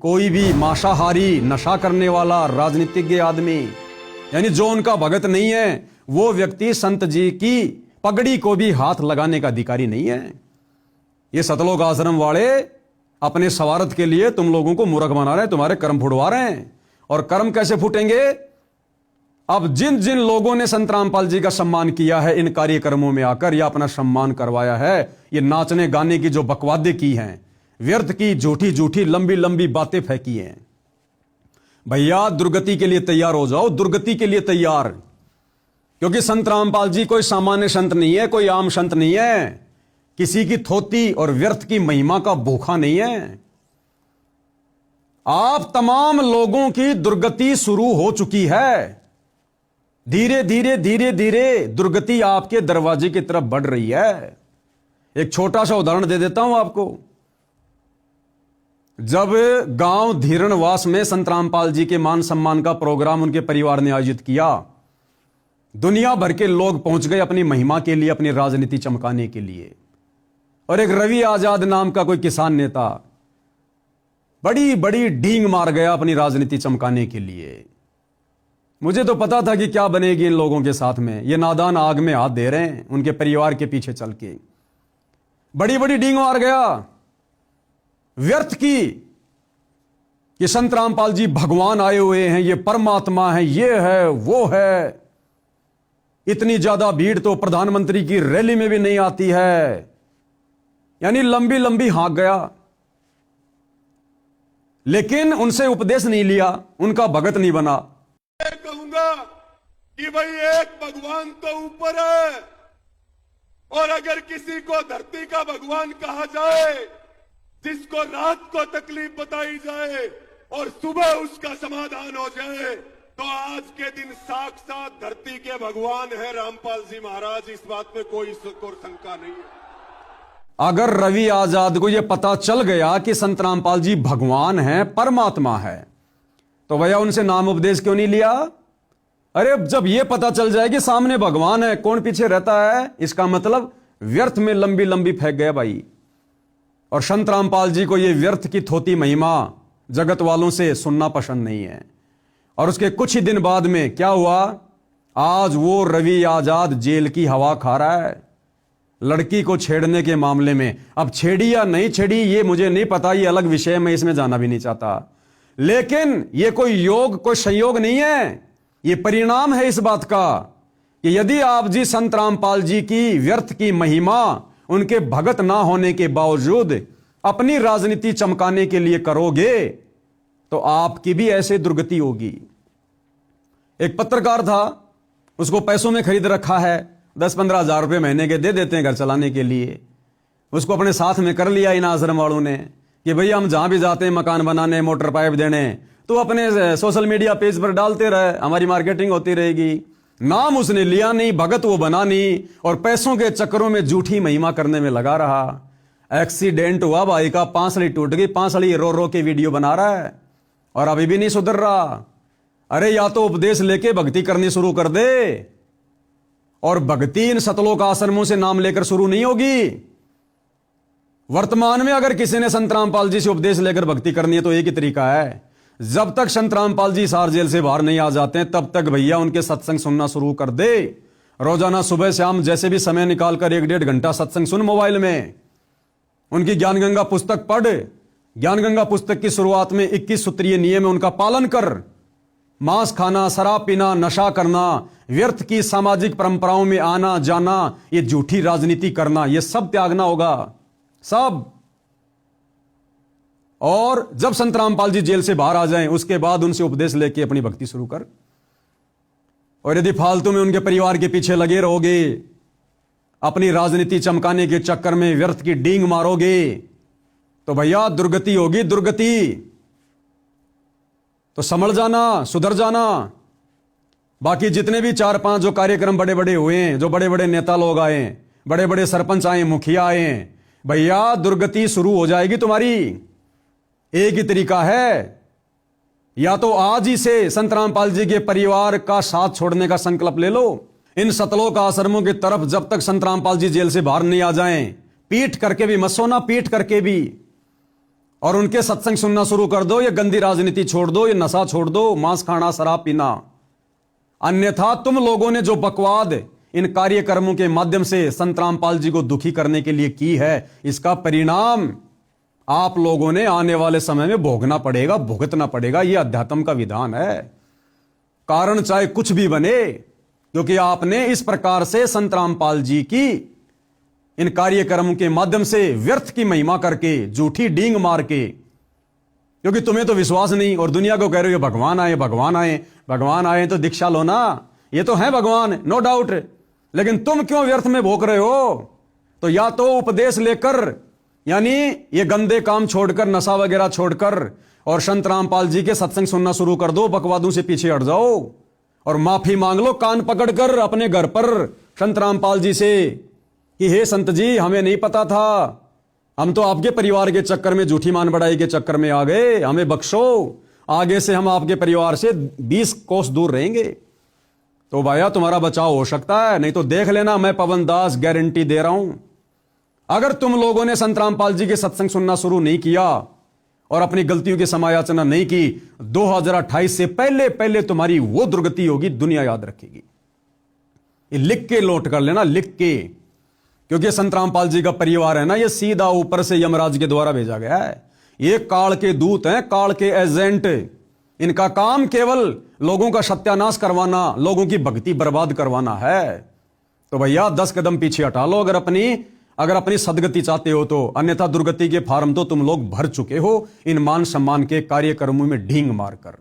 कोई भी मांसाहारी, नशा करने वाला, राजनीतिज्ञ आदमी, यानी जो उनका भगत नहीं है, वो व्यक्ति संत जी की पगड़ी को भी हाथ लगाने का अधिकारी नहीं है। ये सतलोक आश्रम वाले अपने स्वार्थ के लिए तुम लोगों को मूर्ख बना रहे हैं, तुम्हारे कर्म फुड़वा रहे हैं। और कर्म कैसे फूटेंगे? अब जिन जिन लोगों ने संत रामपाल जी का सम्मान किया है इन कार्यक्रमों में आकर, या अपना सम्मान करवाया है, ये नाचने गाने की जो बकवादे की हैं, व्यर्थ की झूठी झूठी लंबी लंबी बातें फेंकी हैं, भैया दुर्गति के लिए तैयार हो जाओ, दुर्गति के लिए तैयार। क्योंकि संत रामपाल जी कोई सामान्य संत नहीं है, कोई आम संत नहीं है, किसी की थोती और व्यर्थ की महिमा का भूखा नहीं है। आप तमाम लोगों की दुर्गति शुरू हो चुकी है। धीरे धीरे धीरे धीरे दुर्गति आपके दरवाजे की तरफ बढ़ रही है। एक छोटा सा उदाहरण दे देता हूं आपको। जब गांव धीरणवास में संत रामपाल जी के मान सम्मान का प्रोग्राम उनके परिवार ने आयोजित किया, दुनिया भर के लोग पहुंच गए अपनी महिमा के लिए, अपनी राजनीति चमकाने के लिए। और एक रवि आजाद नाम का कोई किसान नेता बड़ी बड़ी डींग मार गया अपनी राजनीति चमकाने के लिए। मुझे तो पता था कि क्या बनेगी इन लोगों के साथ में। ये नादान आग में हाथ दे रहे हैं उनके परिवार के पीछे चल के। बड़ी बड़ी डींग मार गया व्यर्थ की कि संत रामपाल जी भगवान आए हुए हैं, ये परमात्मा है, ये है वो है। इतनी ज्यादा भीड़ तो प्रधानमंत्री की रैली में भी नहीं आती है। यानी लंबी लंबी हाँक गया, लेकिन उनसे उपदेश नहीं लिया, उनका भगत नहीं बना। मैं कहूंगा कि भाई एक भगवान तो ऊपर है, और अगर किसी को धरती का भगवान कहा जाए, जिसको रात को तकलीफ बताई जाए और सुबह उसका समाधान हो जाए, तो आज के दिन साक्षात धरती के भगवान है रामपाल जी महाराज। इस बात में कोई शंका नहीं है। अगर रवि आजाद को यह पता चल गया कि संत रामपाल जी भगवान हैं, परमात्मा है, तो भैया उनसे नाम उपदेश क्यों नहीं लिया? अरे जब यह पता चल जाए कि सामने भगवान है, कौन पीछे रहता है, इसका मतलब व्यर्थ में लंबी लंबी फेंक गया भाई। और संत रामपाल जी को यह व्यर्थ की थोती महिमा जगत वालों से सुनना पसंद नहीं है। और उसके कुछ ही दिन बाद में क्या हुआ? आज वो रवि आजाद जेल की हवा खा रहा है लड़की को छेड़ने के मामले में। अब छेड़ी या नहीं छेड़ी ये मुझे नहीं पता, ये अलग विषय, मैं इसमें जाना भी नहीं चाहता। लेकिन ये कोई योग, कोई संयोग नहीं है, ये परिणाम है इस बात का कि यदि आप जी संत रामपाल जी की व्यर्थ की महिमा उनके भगत ना होने के बावजूद अपनी राजनीति चमकाने के लिए करोगे, तो आपकी भी ऐसे दुर्गति होगी। एक पत्रकार था, उसको पैसों में खरीद रखा है, 10-15 हजार रुपये महीने के दे देते हैं घर चलाने के लिए। उसको अपने साथ में कर लिया इन आश्रम वालों ने कि भैया हम जहां भी जाते हैं मकान बनाने, मोटर पाइप देने, तो अपने सोशल मीडिया पेज पर डालते रहे, हमारी मार्केटिंग होती रहेगी। नाम उसने लिया नहीं, भगत वो बना नहीं, और पैसों के चक्करों में झूठी महिमा करने में लगा रहा। एक्सीडेंट हुआ भाई का, पांसली टूट गई, पांसली रो रो के वीडियो बना रहा है और अभी भी नहीं सुधर रहा। अरे या तो उपदेश लेके भक्ति करनी शुरू कर दे, और भक्ति इन सतलोक आश्रमों से नाम लेकर शुरू नहीं होगी। वर्तमान में अगर किसी ने संत रामपाल जी से उपदेश लेकर भक्ति करनी है तो एक ही तरीका है, जब तक संत रामपाल जी सार जेल से बाहर नहीं आ जाते हैं तब तक भैया उनके सत्संग सुनना शुरू कर दे। रोजाना सुबह शाम जैसे भी समय निकालकर 1-1.5 घंटा सत्संग सुन मोबाइल में। उनकी ज्ञान गंगा पुस्तक पढ़, ज्ञान गंगा पुस्तक की शुरुआत में 21 सूत्रीय नियम है, उनका पालन कर। मांस खाना, शराब पीना, नशा करना, व्यर्थ की सामाजिक परंपराओं में आना जाना, ये झूठी राजनीति करना, ये सब त्यागना होगा, सब। और जब संत रामपाल जी जेल से बाहर आ जाएं उसके बाद उनसे उपदेश लेके अपनी भक्ति शुरू कर। और यदि फालतू में उनके परिवार के पीछे लगे रहोगे, अपनी राजनीति चमकाने के चक्कर में व्यर्थ की डींग मारोगे, तो भैया दुर्गति होगी, दुर्गति। तो संभल जाना, सुधर जाना। बाकी जितने भी 4-5 जो कार्यक्रम बड़े बड़े हुए हैं, जो बड़े बड़े नेता लोग आए, बड़े बड़े सरपंच आए, मुखिया आए, भैया दुर्गति शुरू हो जाएगी तुम्हारी। एक ही तरीका है, या तो आज ही से संत रामपाल जी के परिवार का साथ छोड़ने का संकल्प ले लो। इन सतलोक आश्रमों की तरफ जब तक संत रामपाल जी जेल से बाहर नहीं आ जाएं, पीठ करके भी मत सोना, पीठ करके भी। और उनके सत्संग सुनना शुरू कर दो। ये गंदी राजनीति छोड़ दो, ये नशा छोड़ दो, मांस खाना, शराब पीना। अन्यथा तुम लोगों ने जो बकवाद इन कार्यक्रमों के माध्यम से संत रामपाल जी को दुखी करने के लिए की है, इसका परिणाम आप लोगों ने आने वाले समय में भोगना पड़ेगा, भुगतना पड़ेगा। यह अध्यात्म का विधान है। कारण चाहे कुछ भी बने, क्योंकि आपने इस प्रकार से संत रामपाल जी की इन कार्यक्रमों के माध्यम से व्यर्थ की महिमा करके, झूठी डींग मार के, क्योंकि तुम्हें तो विश्वास नहीं और दुनिया को कह रहे हो भगवान आए, भगवान आए, भगवान आए तो दीक्षा लो ना। ये तो है भगवान, नो डाउट, लेकिन तुम क्यों व्यर्थ में भोग रहे हो? तो या तो उपदेश लेकर, यानी ये गंदे काम छोड़कर, नशा वगैरह छोड़कर, और संत रामपाल जी के सत्संग सुनना शुरू कर दो, बकवादों से पीछे हट जाओ और माफी मांग लो कान पकड़कर अपने घर पर संत रामपाल जी से कि हे संत जी, हमें नहीं पता था, हम तो आपके परिवार के चक्कर में, झूठी मान बढ़ाई के चक्कर में आ गए, हमें बख्शो, आगे से हम आपके परिवार से 20 कोस दूर रहेंगे। तो भैया तुम्हारा बचाव हो सकता है, नहीं तो देख लेना, मैं पवन दास गारंटी दे रहा हूं। अगर तुम लोगों ने संत रामपाल जी के सत्संग सुनना शुरू नहीं किया और अपनी गलतियों की समायाचना नहीं की, 2028 से पहले पहले तुम्हारी वो दुर्गति होगी, दुनिया याद रखेगी। ये लिख के नोट कर लेना, लिख के, क्योंकि संत रामपाल जी का परिवार है ना, ये सीधा ऊपर से यमराज के द्वारा भेजा गया है। ये काल के दूत हैं, काल के एजेंट। इनका काम केवल लोगों का सत्यानाश करवाना, लोगों की भक्ति बर्बाद करवाना है। तो भैया 10 कदम पीछे हटा लो अगर अपनी सदगति चाहते हो तो, अन्यथा दुर्गति के फार्म तो तुम लोग भर चुके हो इन मान सम्मान के कार्यक्रमों में ढींग मारकर।